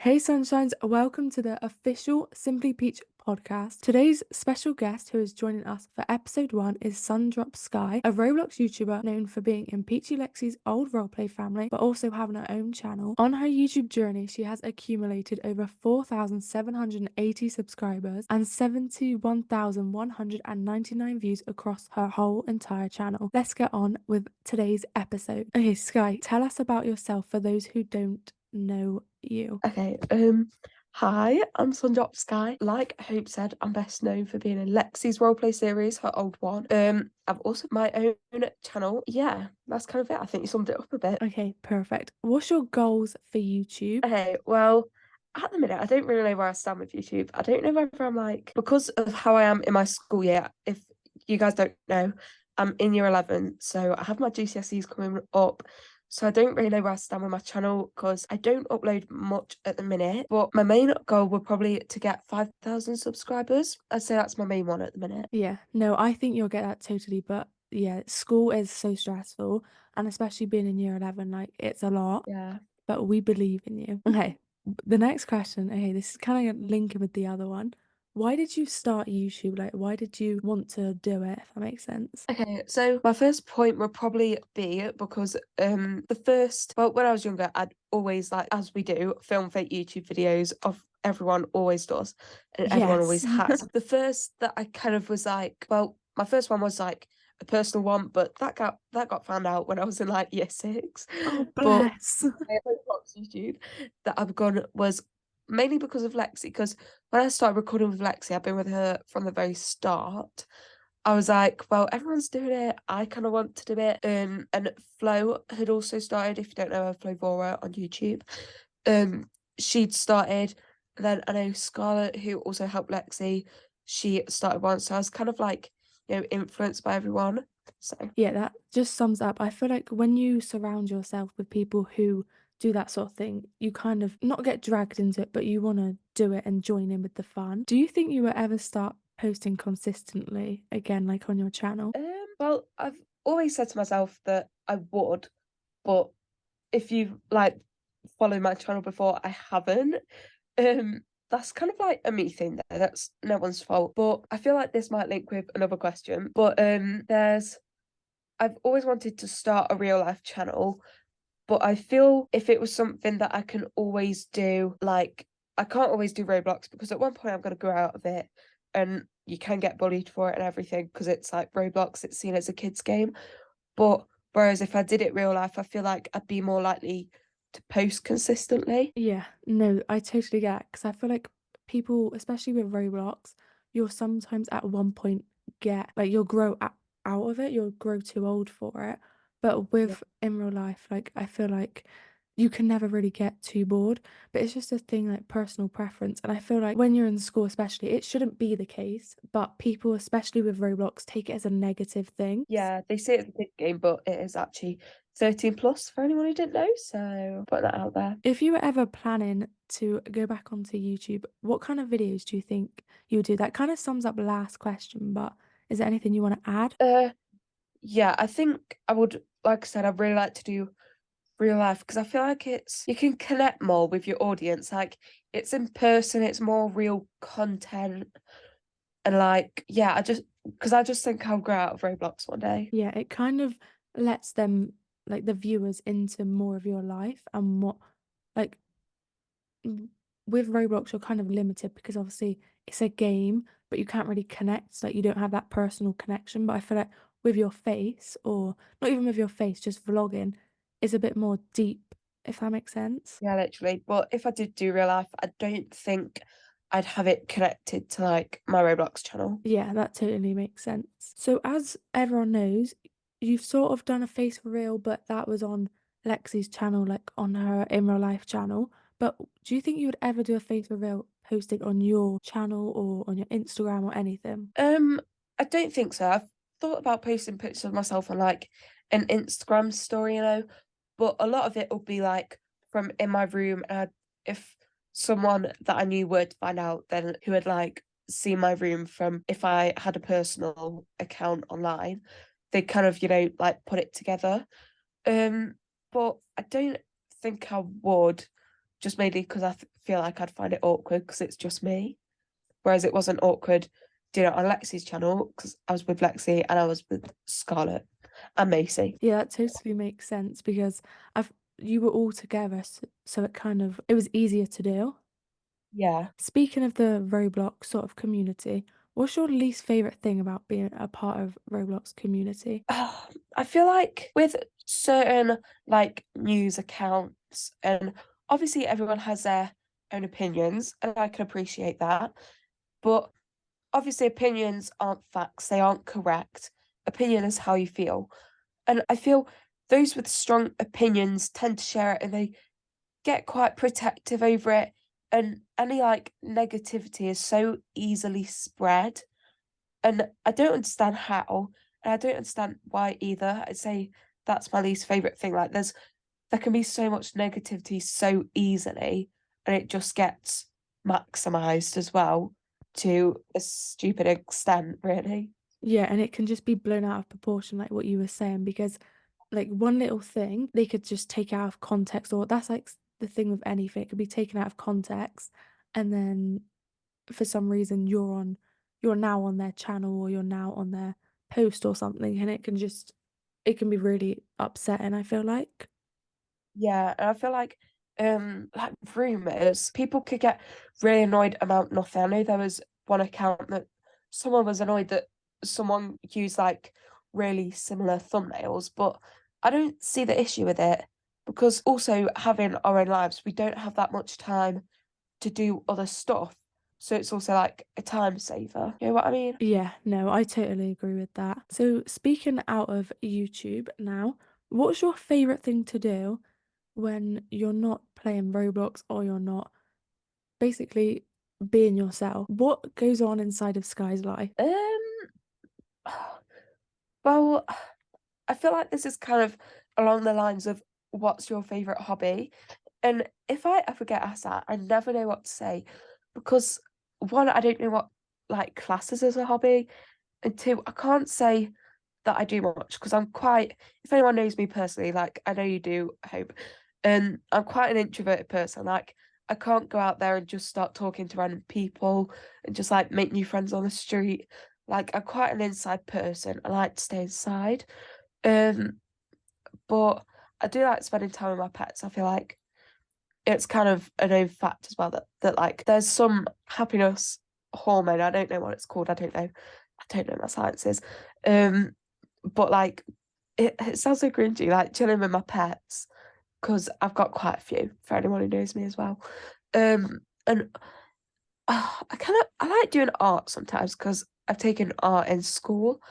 Hey Sunshines, welcome to the official Simply Peach podcast. Today's special guest who is joining us for episode 1 is Sundroppskye, a Roblox YouTuber known for being in Peachylexi's old roleplay family, but also having her own channel. On her YouTube journey, she has accumulated over 4,780 subscribers and 71,199 views across her whole entire channel. Let's get on with today's episode. Okay, Skye, tell us about yourself for those who don't know you. Okay, hi, I'm Sundroppskye. Like Hope said, I'm best known for being in Lexi's roleplay series, her old one. I've also my own channel. Yeah, that's kind of it. I think you summed it up a bit. Okay, perfect. What's your goals for YouTube? Okay, well, at the minute, I don't really know where I stand with YouTube. I don't know whether I'm like, because of how I am in my school year, if you guys don't know, I'm in year 11, so I have my GCSEs coming up. So I don't really know where I stand with my channel because I don't upload much at the minute. But my main goal would probably to get 5,000 subscribers. I'd say that's my main one at the minute. Yeah, no, I think you'll get that totally, but yeah, school is so stressful, and especially being in year 11, like it's a lot, Yeah. but we believe in you. Okay, the next question, okay, this is kind of linking with the other one. Why did you start YouTube? Like, why did you want to do it, if that makes sense? Okay, so my first point would probably be because when I was younger, I'd always like, as we do, film fake YouTube videos of everyone always does and everyone Yes. always has. The first that I kind of was like, well, my first one was like a personal one, but that got found out when I was in like year 6. Oh, But bless. my Roblox YouTube that I've gone was mainly because of Lexi, because when I started recording with Lexi, I've been with her from the very start. I was like, well, everyone's doing it. I kind of want to do it. And Flo had also started, if you don't know her, Flovora on YouTube. She'd started. And then I know Scarlett, who also helped Lexi, she started once. So I was kind of like, influenced by everyone. So Yeah, that just sums up. I feel like when you surround yourself with people who do that sort of thing, you kind of not get dragged into it, but you want to do it and join in with the fun. Do you think you will ever start posting consistently again, like on your channel? well, I've always said to myself that I would, but if you like followed my channel before, I haven't. That's kind of like a me thing there. That's no one's fault. But I feel like this might link with another question. But I've always wanted to start a real life channel, but I feel if it was something that I can always do, like I can't always do Roblox because at one point I'm gonna grow out of it and you can get bullied for it and everything because it's like Roblox, it's seen as a kid's game. But whereas if I did it real life, I feel like I'd be more likely to post consistently. Yeah, no, I totally get it because I feel like people, especially with Roblox, you'll sometimes at one point get like out of it, you'll grow too old for it. But Yeah. with in real life, like I feel like you can never really get too bored, but it's just a thing like personal preference. And I feel like when you're in school, especially, it shouldn't be the case, but people, especially with Roblox, take it as a negative thing. Yeah, they say it's a big game, but it is actually 13 plus for anyone who didn't know. So put that out there. If you were ever planning to go back onto YouTube, what kind of videos do you think you would do? That kind of sums up last question, but is there anything you want to add? Uh yeah, I think I would, like I said, I'd really like to do real life because I feel like it's you can connect more with your audience. Like it's in person, it's more real content. And like, yeah, I just think I'll grow out of Roblox one day. Yeah, it kind of lets them, like the viewers, into more of your life and what, like, with Roblox, you're kind of limited because obviously it's a game, but you can't really connect. Like, you don't have that personal connection. But I feel like with your face, or not even with your face, just vlogging is a bit more deep, if that makes sense. Yeah, literally. But if I did do real life, I don't think I'd have it connected to like my Roblox channel. Yeah, that totally makes sense. So, as everyone knows, you've sort of done a face reveal, but that was on Lexi's channel, like on her in real life channel. But do you think you would ever do a face reveal posted on your channel or on your Instagram or anything? Um, I don't think so. I've thought about posting pictures of myself on like an Instagram story, but a lot of it will be like from in my room. And if someone that I knew would find out, then who had like seen my room from if I had a personal account online, they kind of, like put it together. Um, but I don't think I would. just mainly because I feel like I'd find it awkward because it's just me. Whereas it wasn't awkward doing it on Lexi's channel because I was with Lexi and I was with Scarlett and Macy. Yeah, that totally makes sense because I've you were all together, so it kind of it was easier to do. Yeah. Speaking of the Roblox sort of community, what's your least favorite thing about being a part of Roblox community? I feel like with certain like news accounts, and obviously everyone has their own opinions, and I can appreciate that. But obviously, opinions aren't facts, they aren't correct. Opinion is how you feel. And I feel those with strong opinions tend to share it and they get quite protective over it. And any like negativity is so easily spread. And I don't understand how, and I don't understand why either. I'd say that's my least favorite thing. Like there can be so much negativity so easily, and it just gets maximized as well to a stupid extent, really. Yeah, and it can just be blown out of proportion, like what you were saying, because like one little thing they could just take out of context, or that's like the thing with anything, it could be taken out of context, and then for some reason you're now on their channel or you're now on their post or something, and it can be really upsetting, I feel like. Yeah, and I feel like rumors, people could get really annoyed about nothing. I know there was one account that someone was annoyed that someone used like really similar thumbnails, but I don't see the issue with it because also having our own lives, we don't have that much time to do other stuff. So it's also like a time saver. You know what I mean? Yeah, no, I totally agree with that. So speaking out of YouTube now, what's your favorite thing to do when you're not playing Roblox or you're not basically being yourself? What goes on inside of Skye's life? Um, well, I feel like this is kind of along the lines of what's your favorite hobby? And if I ever get asked that, I never know what to say because one, I don't know what like classes as a hobby, and two, I can't say that I do much because I'm quite, if anyone knows me personally, like I know you do, I hope, and I'm quite an introverted person. Like I can't go out there and just start talking to random people and just like make new friends on the street. Like I'm quite an inside person. I like to stay inside. Um, but I do like spending time with my pets. I feel like it's kind of a known fact as well that like there's some happiness hormone. I don't know what it's called. I don't know. I don't know my sciences. But like it sounds so cringy, like chilling with my pets, because I've got quite a few for anyone who knows me as well. And I like doing art sometimes because I've taken art in school,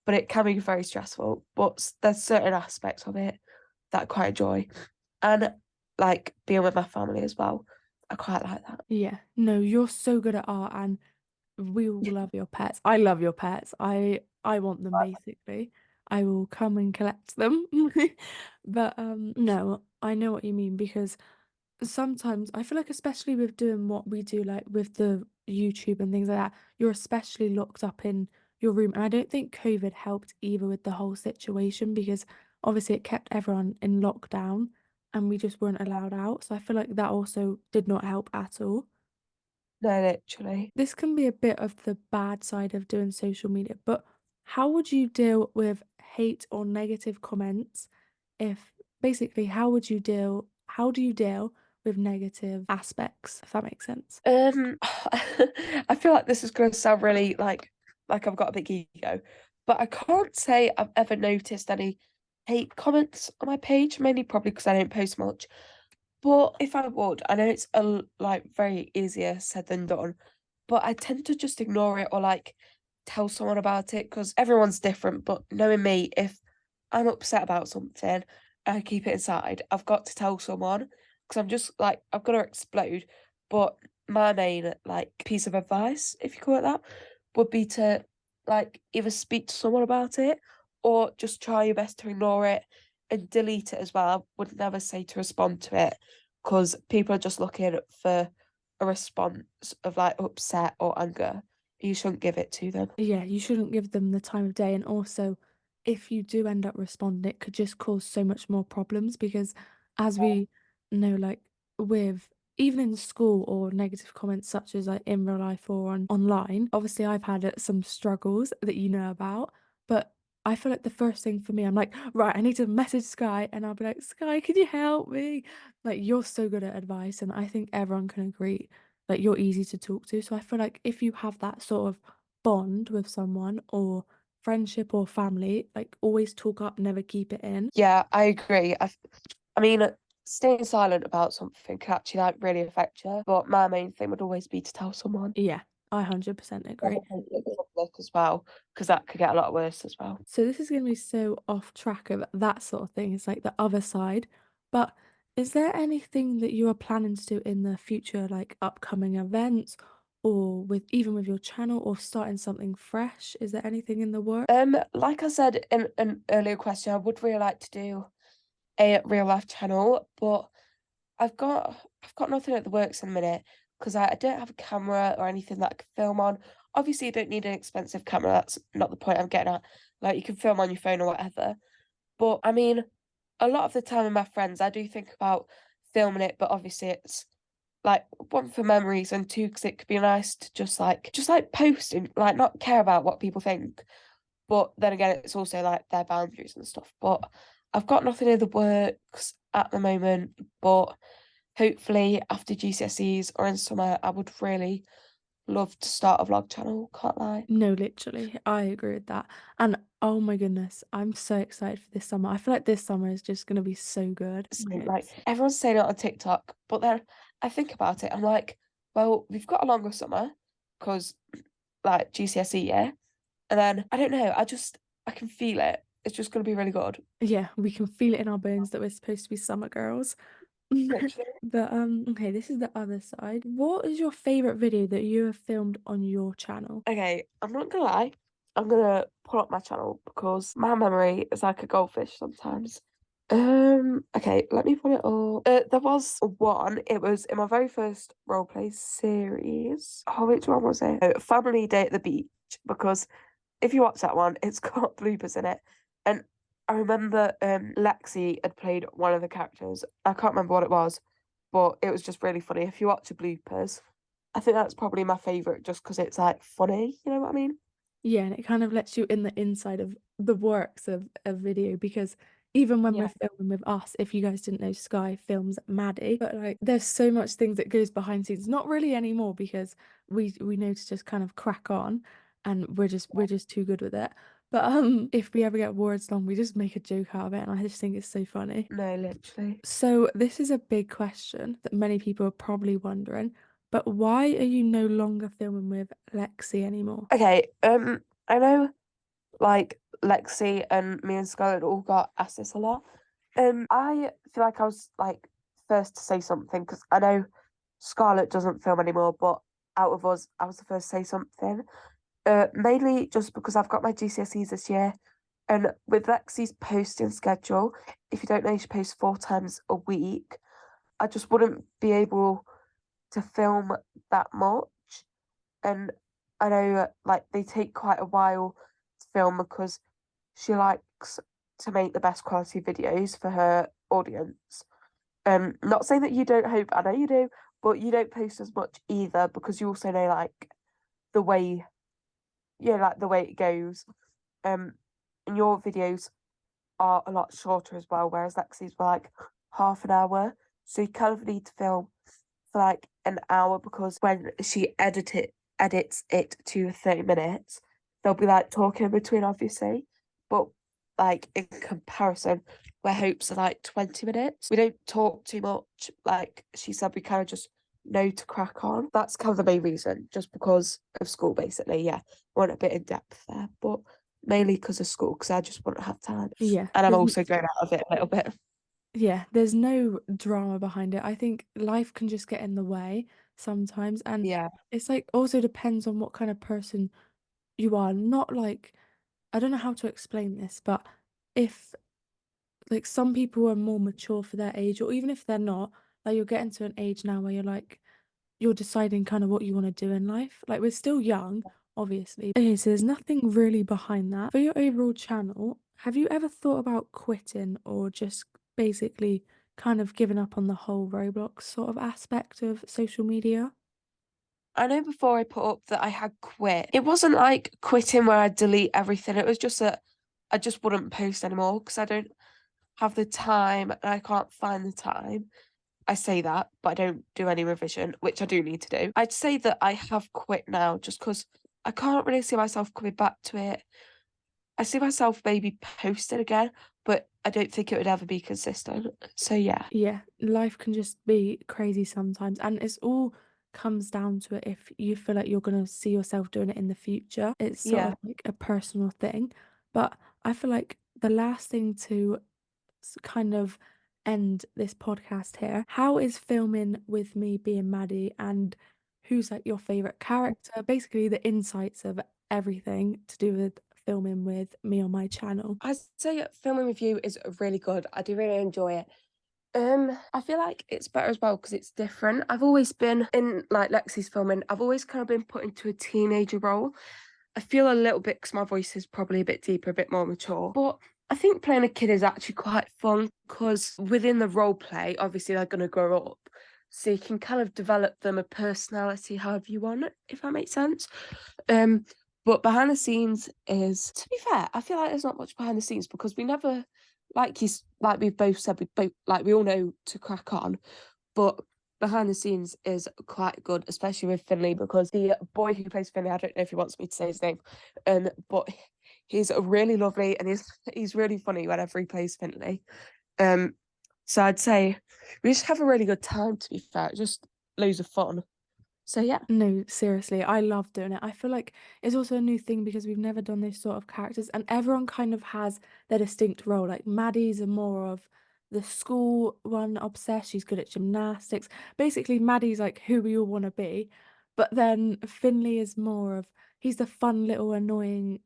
but it can be very stressful. But there's certain aspects of it that I quite enjoy, and like being with my family as well. I quite like that. Yeah, no, you're so good at art and we all love your pets. I love your pets. I want them basically. I will come and collect them. But no, I know what you mean because sometimes I feel like especially with doing what we do like with the YouTube and things like that, you're especially locked up in your room. And I don't think COVID helped either with the whole situation because obviously it kept everyone in lockdown and we just weren't allowed out. So I feel like that also did not help at all. No, literally. This can be a bit of the bad side of doing social media, but how would you deal with hate or negative comments if basically how do you deal with negative aspects, if that makes sense? I feel like this is going to sound really like I've got a big ego, but I can't say I've ever noticed any hate comments on my page, mainly probably because I don't post much. But if I would, I know it's like very easier said than done, but I tend to just ignore it or like tell someone about it because everyone's different. But knowing me, if I'm upset about something and I keep it inside, I've got to tell someone because I'm just like I've got to explode. But my main like piece of advice, if you call it that, would be to like either speak to someone about it or just try your best to ignore it and delete it as well. I would never say to respond to it because people are just looking for a response of like upset or anger. You shouldn't give it to them. Yeah, you shouldn't give them the time of day. And also, if you do end up responding, it could just cause so much more problems because, as we know, like with even in school or negative comments such as like in real life or online. Obviously, I've had some struggles that you know about, but I feel like the first thing for me, I'm like, right, I need to message Skye and I'll be like, Skye, could you help me? Like, you're so good at advice, and I think everyone can agree that you're easy to talk to. So I feel like if you have that sort of bond with someone or friendship or family, like always talk up, never keep it in. Yeah, I agree. I mean, staying silent about something can actually like really affect you. But my main thing would always be to tell someone. Yeah, I 100% Never agree. make it public as well, because that could get a lot worse as well. So this is going to be so off track of that sort of thing. It's like the other side. But is there anything that you are planning to do in the future, like upcoming events or with even with your channel or starting something fresh? Is there anything in the work? Like I said in an earlier question, I would really like to do a real life channel, but I've got nothing at the works in a minute because I don't have a camera or anything that I can film on. Obviously, you don't need an expensive camera. That's not the point I'm getting at. Like you can film on your phone or whatever. But I mean, a lot of the time with my friends, I do think about filming it, but obviously it's like one for memories and two because it could be nice to just like post and like not care about what people think. But then again, it's also like their boundaries and stuff. But I've got nothing in the works at the moment. But hopefully after GCSEs or in summer, I would really love to start a vlog channel. Can't lie. No, literally. I agree with that. And oh my goodness, I'm so excited for this summer. I feel like this summer is just going to be so good. So Okay. like everyone's saying it on TikTok, but then I think about it. I'm like, well, we've got a longer summer because like GCSE year, and then I don't know. I can feel it. It's just gonna be really good. Yeah, we can feel it in our bones that we're supposed to be summer girls. Literally. But okay, this is the other side. What is your favorite video that you have filmed on your channel? Okay, I'm not gonna lie. I'm gonna pull up my channel because my memory is like a goldfish sometimes. Okay, let me pull it up. There was one. It was in my very first roleplay series. Oh, which one was it? Family Day at the Beach. Because if you watch that one, it's got bloopers in it. And I remember Lexi had played one of the characters. I can't remember what it was, but it was just really funny. If you watch the bloopers, I think that's probably my favourite just because it's like funny, you know what I mean? Yeah, and it kind of lets you in the inside of the works of a video because even when we're Yeah. filming with us, if you guys didn't know, Skye films Maddie, but like there's so much things that goes behind scenes. Not really anymore because we know to just kind of crack on and we're just too good with it. But if we ever get words long, we just make a joke out of it and I just think it's so funny. No, literally. So this is a big question that many people are probably wondering, but why are you no longer filming with Lexi anymore? Okay, I know like Lexi and me and Scarlett all got asked this a lot. I feel like I was like first to say something because I know Scarlett doesn't film anymore, but out of us, I was the first to say something. Mainly just because I've got my GCSEs this year, and with Lexi's posting schedule, if you don't know, she posts 4 times a week. I just wouldn't be able to film that much, and I know like they take quite a while to film because she likes to make the best quality videos for her audience. Not saying that you don't hope, I know you do, but you don't post as much either because you also know like the way, yeah, like the way it goes. Um, and your videos are a lot shorter as well, whereas Lexi's were like half an hour. So you kind of need to film for like an hour because when she edits it to 30 minutes, they'll be like talking in between, obviously. But like in comparison, where hopes are like 20 minutes. We don't talk too much. Like she said, we kind of just know to crack on. That's kind of the main reason, just because of school, basically. Yeah, I went a bit in depth there, but mainly because of school, because I just wouldn't have time. Yeah, And I'm also going out of it a little bit. there's no drama behind it. I think life can just get in the way sometimes, and Yeah. it's like also depends on what kind of person you are. Not like I don't know how to explain this, but if like some people are more mature for their age, or even if they're not, like you're getting to an age now where you're deciding kind of what you want to do in life. Like we're still young, obviously. Okay, so there's nothing really behind that. For your overall channel, have you ever thought about quitting or just basically kind of given up on the whole Roblox sort of aspect of social media? I know before I put up that I had quit. It wasn't like quitting where I'd delete everything. It was just that I just wouldn't post anymore because I don't have the time and I can't find the time. I say that, but I don't do any revision, which I do need to do. I'd say that I have quit now just because I can't really see myself coming back to it. I see myself maybe posting again, but I don't think it would ever be consistent. So yeah. Yeah, life can just be crazy sometimes, and it's all comes down to it if you feel like you're gonna see yourself doing it in the future. It's sort Yeah. of like a personal thing. But I feel like the last thing to kind of end this podcast here, how is filming with me being Maddie, and who's like your favorite character? Basically, the insights of everything to do with filming with me on my channel. I'd say filming with you is really good. I do really enjoy it. I feel like it's better as well because it's different. I've always been in like Lexi's filming, I've always kind of been put into a teenager role. I feel a little bit because my voice is probably a bit deeper, a bit more mature. But I think playing a kid is actually quite fun because within the role play, obviously they're going to grow up. So you can kind of develop them a personality however you want, if that makes sense. Um, but behind the scenes is, to be fair, I feel like there's not much behind the scenes because we never, like we've both said, we both like we all know to crack on, but behind the scenes is quite good, especially with Finley because the boy who plays Finley, I don't know if he wants me to say his name, but he's really lovely and he's really funny whenever he plays Finley. Um, so I'd say we just have a really good time. To be fair, just loads of fun. So yeah, No, seriously, I love doing it. I feel like it's also a new thing because we've never done this sort of characters, and everyone kind of has their distinct role. Like Maddie's a more of the school one obsessed, she's good at gymnastics. Basically, Maddie's like who we all want to be. But then Finley is more of he's the fun little annoying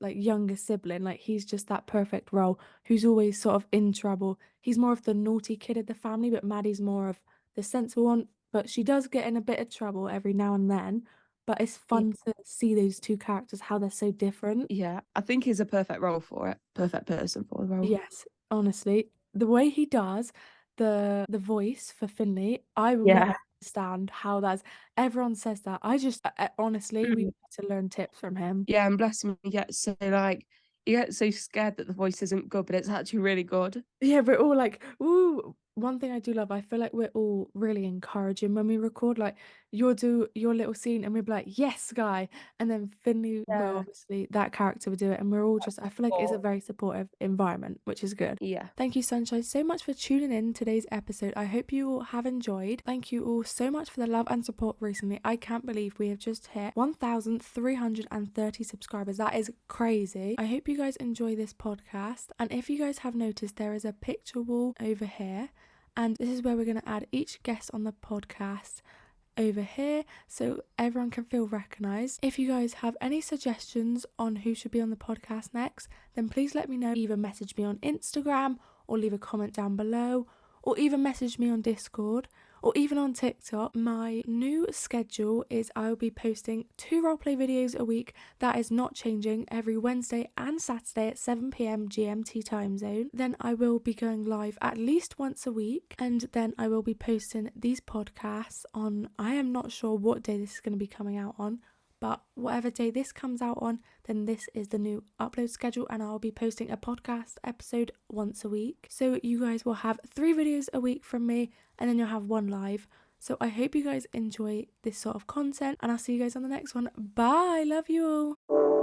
like younger sibling. Like he's just that perfect role who's always sort of in trouble. He's more of the naughty kid of the family, but Maddie's more of the sensible one. But she does get in a bit of trouble every now and then. But it's yeah, fun to see those two characters, how they're so different. yeah. I think he's a perfect role for it. Perfect person for the role. Yes, honestly, the way he does the voice for Finley, I will never Yeah. understand how that's. Everyone says that. I just honestly, we Mm. need to learn tips from him. Yeah, and bless him, you get so scared that the voice isn't good, but it's actually really good. Yeah, we're all like, ooh. One thing I do love, I feel like we're all really encouraging when we record. Like, you'll do your little scene and we'll be like, yes, Guy. And then Finley will Yeah. obviously, that character will do it. And we're all just, I feel like it's a very supportive environment, which is good. Yeah. Thank you, Sunshine, so much for tuning in today's episode. I hope you all have enjoyed. Thank you all so much for the love and support recently. I can't believe we have just hit 1,330 subscribers. That is crazy. I hope you guys enjoy this podcast. And if you guys have noticed, there is a picture wall over here. And this is where we're going to add each guest on the podcast over here so everyone can feel recognised. If you guys have any suggestions on who should be on the podcast next, then please let me know. Either message me on Instagram or leave a comment down below, or even message me on Discord or even on TikTok. My new schedule is I will be posting 2 roleplay videos a week. That is not changing, every Wednesday and Saturday at 7 p.m. GMT time zone. Then I will be going live at least once a week, and then I will be posting these podcasts on, I am not sure what day this is going to be coming out on, but whatever day this comes out on, then this is the new upload schedule, and I'll be posting a podcast episode once a week. So you guys will have 3 videos a week from me, and then you'll have 1 live. So I hope you guys enjoy this sort of content, and I'll see you guys on the next one. Bye, love you all.